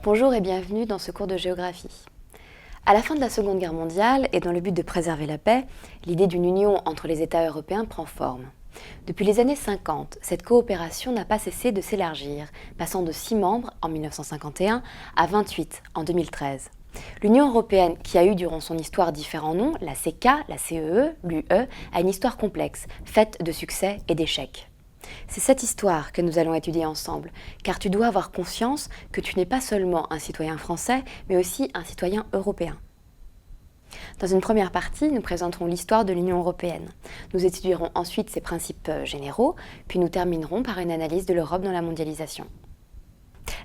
Bonjour et bienvenue dans ce cours de géographie. À la fin de la Seconde Guerre mondiale et dans le but de préserver la paix, l'idée d'une union entre les États européens prend forme. Depuis les années 50, cette coopération n'a pas cessé de s'élargir, passant de 6 membres en 1951 à 28 en 2013. L'Union européenne, qui a eu durant son histoire différents noms, la CK, la CEE, l'UE, a une histoire complexe, faite de succès et d'échecs. C'est cette histoire que nous allons étudier ensemble, car tu dois avoir conscience que tu n'es pas seulement un citoyen français, mais aussi un citoyen européen. Dans une première partie, nous présenterons l'histoire de l'Union européenne. Nous étudierons ensuite ses principes généraux, puis nous terminerons par une analyse de l'Europe dans la mondialisation.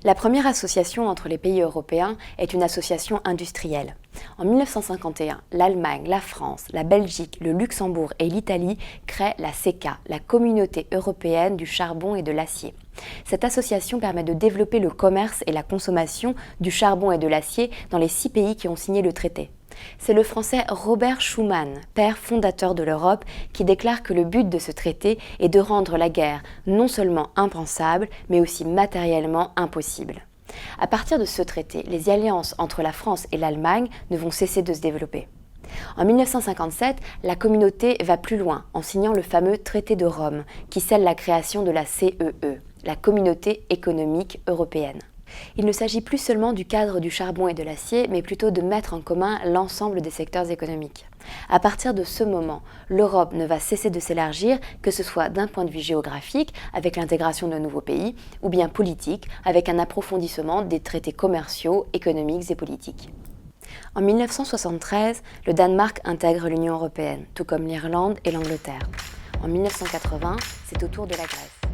La première association entre les pays européens est une association industrielle. En 1951, l'Allemagne, la France, la Belgique, le Luxembourg et l'Italie créent la CECA, la Communauté européenne du charbon et de l'acier. Cette association permet de développer le commerce et la consommation du charbon et de l'acier dans les 6 pays qui ont signé le traité. C'est le Français Robert Schuman, père fondateur de l'Europe, qui déclare que le but de ce traité est de rendre la guerre non seulement impensable, mais aussi matériellement impossible. À partir de ce traité, les alliances entre la France et l'Allemagne ne vont cesser de se développer. En 1957, la communauté va plus loin en signant le fameux traité de Rome, qui scelle la création de la CEE, la Communauté économique européenne. Il ne s'agit plus seulement du cadre du charbon et de l'acier, mais plutôt de mettre en commun l'ensemble des secteurs économiques. À partir de ce moment, l'Europe ne va cesser de s'élargir, que ce soit d'un point de vue géographique, avec l'intégration de nouveaux pays, ou bien politique, avec un approfondissement des traités commerciaux, économiques et politiques. En 1973, le Danemark intègre l'Union européenne, tout comme l'Irlande et l'Angleterre. En 1980, c'est au tour de la Grèce.